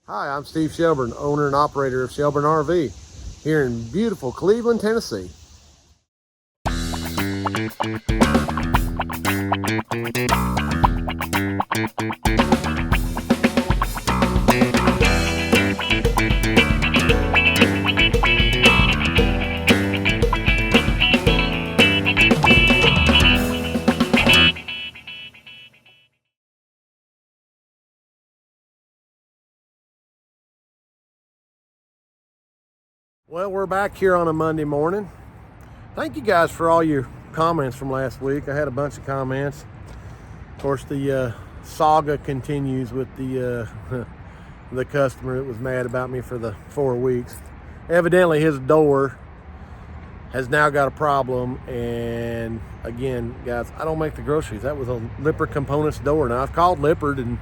Hi, I'm Steve Shelburne, owner and operator of Shelburne RV here in beautiful Cleveland, Tennessee. Well, we're back here on a Monday morning. Thank you guys for all your comments from last week. I had a bunch of comments. Of course, the saga continues with the the customer that was mad about me for the 4 weeks. Evidently, his door has now got a problem. And again, guys, I don't make the groceries. That was a Lippert Components door. Now, I've called Lippert and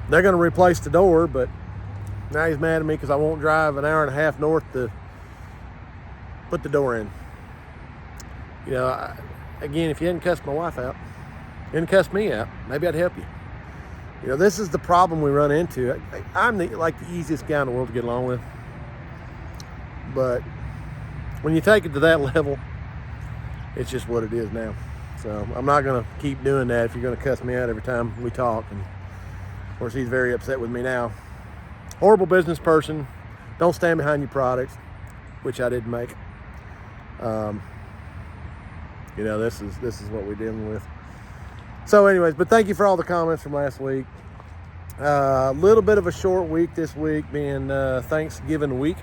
they're going to replace the door, but now he's mad at me because I won't drive an hour and a half north to put the door in. You know, again, if you hadn't cussed my wife out, you hadn't cussed me out, maybe I'd help you. You know, this is the problem we run into. I'm the easiest guy in the world to get along with. But when you take it to that level, it's just what it is now. So I'm not going to keep doing that if you're going to cuss me out every time we talk. And of course, he's very upset with me now. Horrible business person. Don't stand behind your products, which I didn't make. You know, this is what we're dealing with. So anyways, but thank you for all the comments from last week. A little bit of a short week this week, being Thanksgiving week.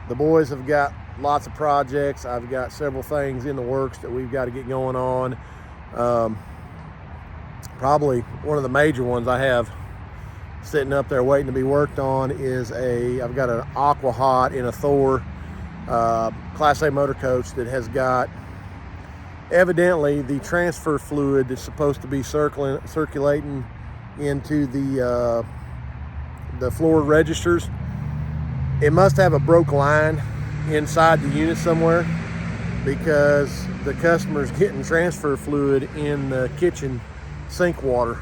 The boys have got lots of projects. I've got several things in the works that we've got to get going on. Probably one of the major ones I have sitting up there waiting to be worked on is I've got an Aquahot in a Thor Class A motor coach that has got evidently the transfer fluid that's supposed to be circulating into the floor registers. It must have a broke line inside the unit somewhere, because the customer's getting transfer fluid in the kitchen sink water.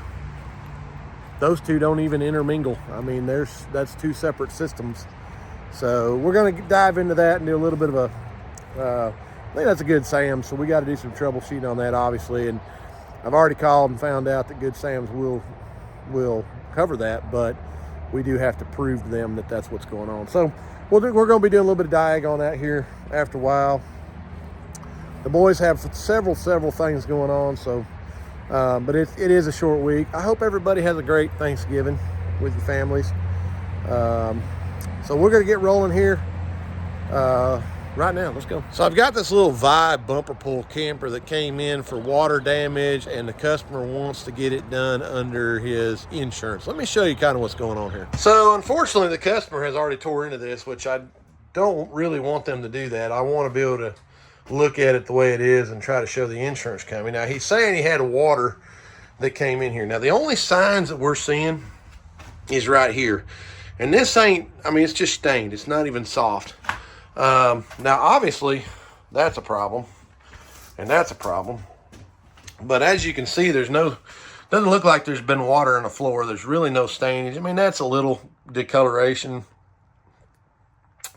Those two don't even intermingle. I mean, that's two separate systems. So we're going to dive into that and do a little bit of I think that's a Good Sam's. So we got to do some troubleshooting on that, obviously. And I've already called and found out that Good Sam's will cover that, but we do have to prove to them that that's what's going on. So we're going to be doing a little bit of diag on that here after a while. The boys have several things going on. So, but it is a short week. I hope everybody has a great Thanksgiving with your families. So we're going to get rolling here right now. Let's go. So I've got this little Vibe bumper pull camper that came in for water damage, and the customer wants to get it done under his insurance. Let me show you kind of what's going on here. So unfortunately, the customer has already tore into this, which I don't really want them to do that. I want to be able to look at it the way it is and try to show the insurance company. Now, he's saying he had water that came in here. Now, the only signs that we're seeing is right here. And this ain't, I mean, it's just stained. It's not even soft. Now, obviously, that's a problem. And that's a problem. But as you can see, doesn't look like there's been water on the floor. There's really no stainage. I mean, that's a little discoloration.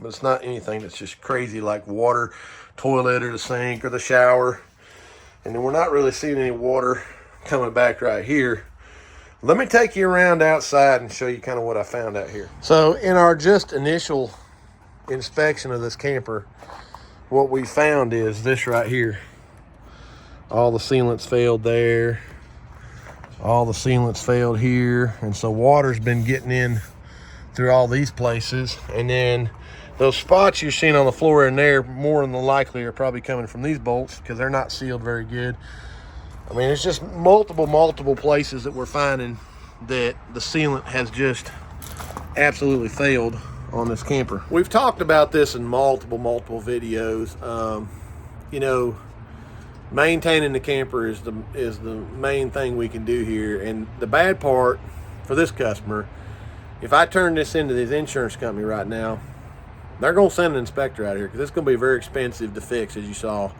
But it's not anything that's just crazy like water, toilet, or the sink, or the shower. And then we're not really seeing any water coming back right here. Let me take you around outside and show you kind of what I found out here. So in our just initial inspection of this camper, what we found is this right here. All the sealants failed there. All the sealants failed here. And so water's been getting in through all these places. And then those spots you're seeing on the floor in there, more than likely are probably coming from these bolts because they're not sealed very good. I mean, it's just multiple places that we're finding that the sealant has just absolutely failed on this camper. We've talked about this in multiple videos. You know, maintaining the camper is the main thing we can do here. And the bad part for this customer, if I turn this into this insurance company right now, they're going to send an inspector out here because it's going to be very expensive to fix, as you saw.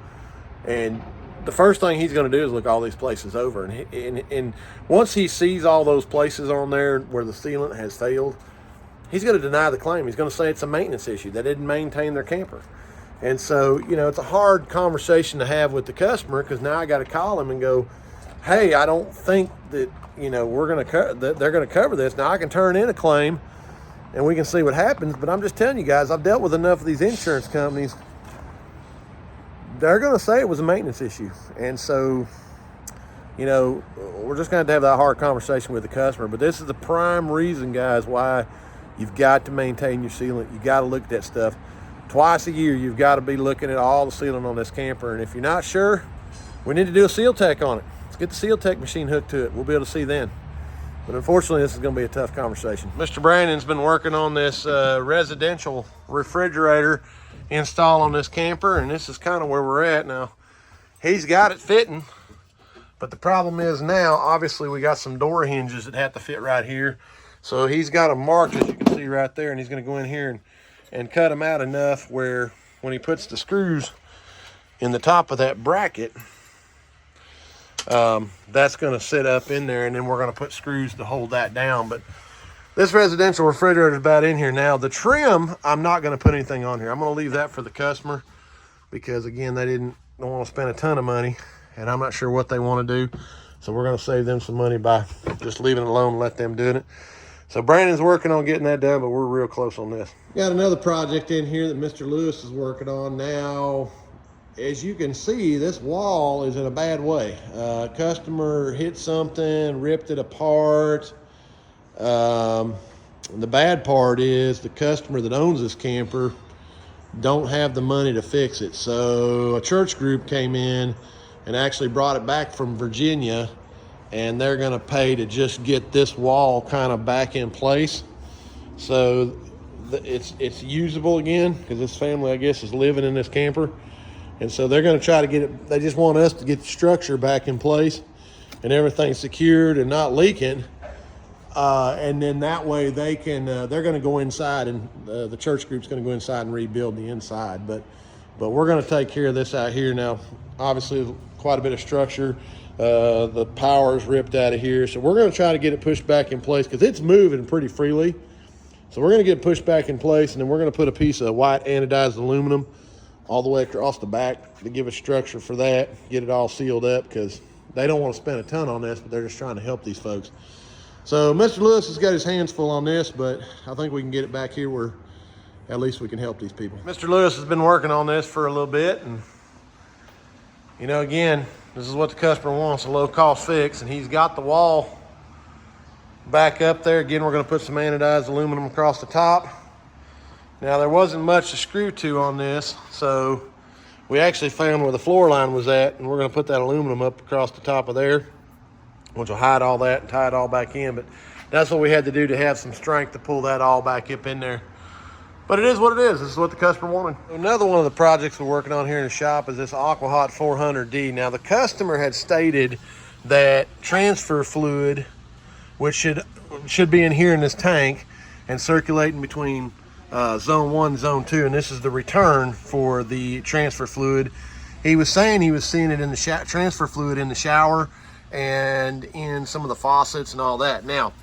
And the first thing he's going to do is look all these places over. And once he sees all those places on there where the sealant has failed, he's going to deny the claim. He's going to say it's a maintenance issue. They didn't maintain their camper. And so, you know, it's a hard conversation to have with the customer, because now I got to call him and go, hey, I don't think that, you know, they're going to cover this. Now I can turn in a claim and we can see what happens. But I'm just telling you guys, I've dealt with enough of these insurance companies. They're going to say it was a maintenance issue. And so, you know, we're just going to have that hard conversation with the customer. But this is the prime reason, guys, why you've got to maintain your sealant. You got to look at that stuff. Twice a year, you've got to be looking at all the sealant on this camper. And if you're not sure, we need to do a seal tech on it. Let's get the seal tech machine hooked to it. We'll be able to see then. But unfortunately, this is going to be a tough conversation. Mr. Brandon's been working on this residential refrigerator install on this camper, and this is kind of where we're at now. He's got it fitting, but the problem is now, obviously, we got some door hinges that have to fit right here. So he's got them marked, as you can see right there, and he's going to go in here and cut them out enough where when he puts the screws in the top of that bracket, that's going to sit up in there, and then we're going to put screws to hold that down. But this residential refrigerator is about in here now. The trim, I'm not going to put anything on here. I'm going to leave that for the customer, because again, they don't want to spend a ton of money, and I'm not sure what they want to do. So we're going to save them some money by just leaving it alone and let them do it. So Brandon's working on getting that done, but we're real close on this. Got another project in here that Mr. Lewis is working on now. As you can see, this wall is in a bad way. Customer hit something, ripped it apart. The bad part is the customer that owns this camper don't have the money to fix it. So a church group came in and actually brought it back from Virginia, and they're gonna pay to just get this wall kind of back in place. So it's usable again, because this family, I guess, is living in this camper. And so they're going to try to get it. They just want us to get the structure back in place and everything secured and not leaking. And then that way they can, they're going to go inside, and the church group's going to go inside and rebuild the inside. But we're going to take care of this out here now. Obviously, quite a bit of structure. The power's ripped out of here. So we're going to try to get it pushed back in place, because it's moving pretty freely. So we're going to get it pushed back in place, and then we're going to put a piece of white anodized aluminum all the way across the back to give a structure for that, get it all sealed up, because they don't want to spend a ton on this, but they're just trying to help these folks. So Mr. Lewis has got his hands full on this, but I think we can get it back here where at least we can help these people. Mr. Lewis has been working on this for a little bit, and you know, again, this is what the customer wants, a low-cost fix, and he's got the wall back up there. Again, we're going to put some anodized aluminum across the top. Now, there wasn't much to screw to on this, so we actually found where the floor line was at, and we're going to put that aluminum up across the top of there, which will hide all that and tie it all back in. But that's what we had to do to have some strength to pull that all back up in there. But it is what it is. This is what the customer wanted. Another one of the projects we're working on here in the shop is this Aquahot 400D. Now, the customer had stated that transfer fluid, which should be in here in this tank and circulating between zone 1, zone 2, and this is the return for the transfer fluid. He was saying he was seeing it in the transfer fluid in the shower and in some of the faucets and all that. Now,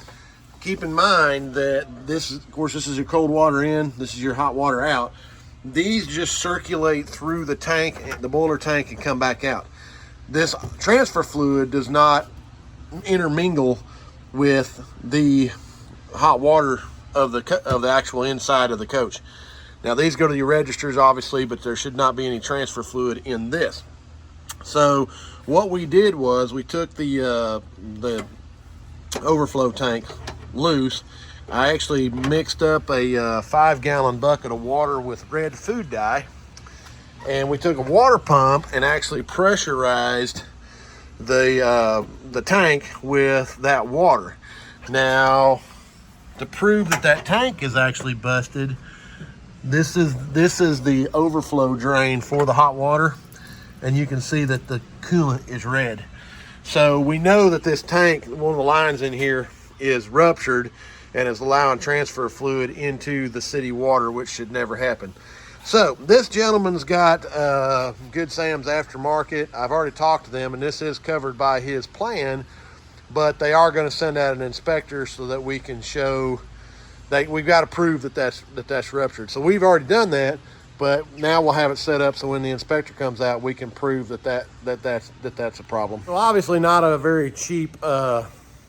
keep in mind that this, of course, this is your cold water in, this is your hot water out. These just circulate through the tank, the boiler tank, and come back out. This transfer fluid does not intermingle with the hot water of the actual inside of the coach. Now, these go to your registers, obviously, but there should not be any transfer fluid in this. So what we did was we took the overflow tank loose. I actually mixed up a 5-gallon bucket of water with red food dye, and we took a water pump and actually pressurized the tank with that water. Now, to prove that tank is actually busted, this is the overflow drain for the hot water, and you can see that the coolant is red. So we know that this tank, one of the lines in here, is ruptured and is allowing transfer fluid into the city water, which should never happen. So this gentleman's got Good Sam's Aftermarket. I've already talked to them, and this is covered by his plan, but they are going to send out an inspector so that we can show we've got to prove that that's ruptured. So we've already done that, but now we'll have it set up so when the inspector comes out, we can prove that's a problem. Well, obviously not a very cheap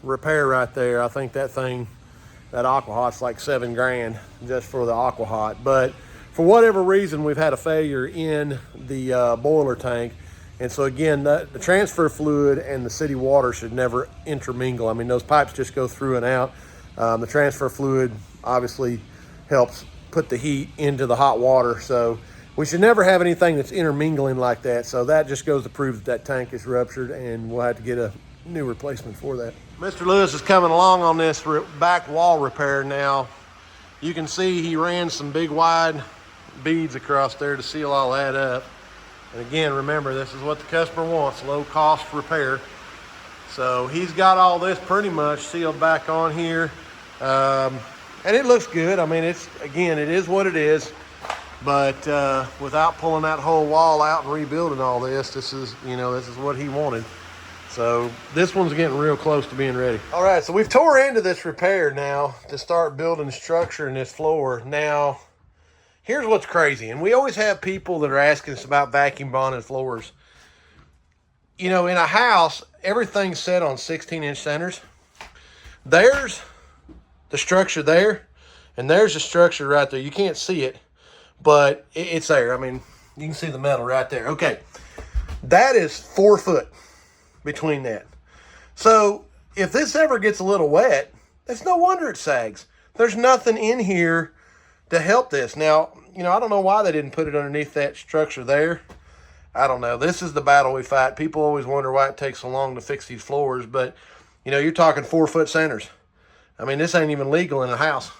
repair right there. I think that Aquahot's like $7 grand just for the Aquahot. But for whatever reason, we've had a failure in the boiler tank. And so again, the transfer fluid and the city water should never intermingle. I mean, those pipes just go through and out. The transfer fluid obviously helps put the heat into the hot water. So we should never have anything that's intermingling like that. So that just goes to prove that tank is ruptured, and we'll have to get a new replacement for that. Mr. Lewis is coming along on this back wall repair now. You can see he ran some big wide beads across there to seal all that up. And again, remember, this is what the customer wants, low cost repair. So he's got all this pretty much sealed back on here. And it looks good. I mean, it is what it is. But without pulling that whole wall out and rebuilding all this, this is what he wanted. So this one's getting real close to being ready. All right, so we've tore into this repair now to start building structure in this floor. Now, here's what's crazy. And we always have people that are asking us about vacuum bonded floors. In a house, everything's set on 16-inch centers. There's the structure there, and there's the structure right there. You can't see it, but it's there. I mean, you can see the metal right there. Okay, that is 4 foot between that. So if this ever gets a little wet, it's no wonder it sags. There's nothing in here to help this. Now, I don't know why they didn't put it underneath that structure there. I don't know. This is the battle we fight. People always wonder why it takes so long to fix these floors, but you're talking 4 foot centers. I mean, this ain't even legal in a house.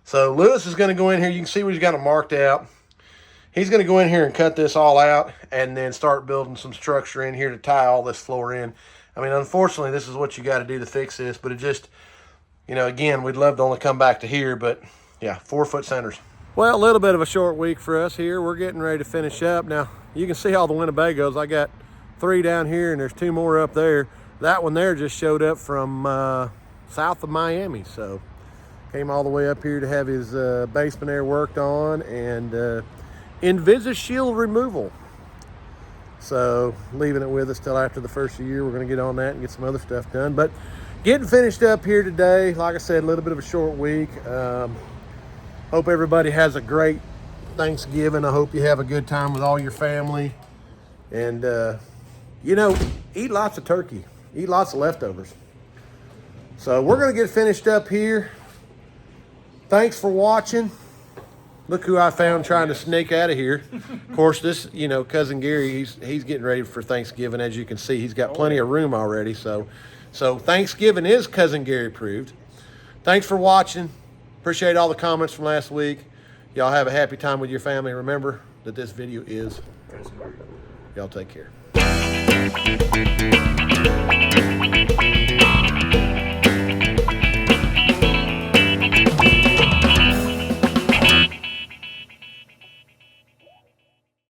So Lewis is going to go in here. You can see he's got them marked out. He's going to go in here and cut this all out and then start building some structure in here to tie all this floor in. I mean, unfortunately, this is what you got to do to fix this, but it just, again, we'd love to only come back to here, but yeah, 4 foot centers. Well, a little bit of a short week for us here. We're getting ready to finish up. Now, you can see all the Winnebagos. I got 3 down here and there's 2 more up there. That one there just showed up from south of Miami. So came all the way up here to have his basement air worked on and Invisishield removal. So leaving it with us till after the first of the year. We're going to get on that and get some other stuff done. But getting finished up here today. Like I said, a little bit of a short week. Hope everybody has a great Thanksgiving. I hope you have a good time with all your family. And, eat lots of turkey. Eat lots of leftovers. So we're going to get finished up here. Thanks for watching. Look who I found trying to sneak out of here. Of course, this, Cousin Gary, he's getting ready for Thanksgiving. As you can see, he's got plenty of room already. So Thanksgiving is Cousin Gary approved. Thanks for watching. Appreciate all the comments from last week. Y'all have a happy time with your family. Remember that this video is Y'all take care.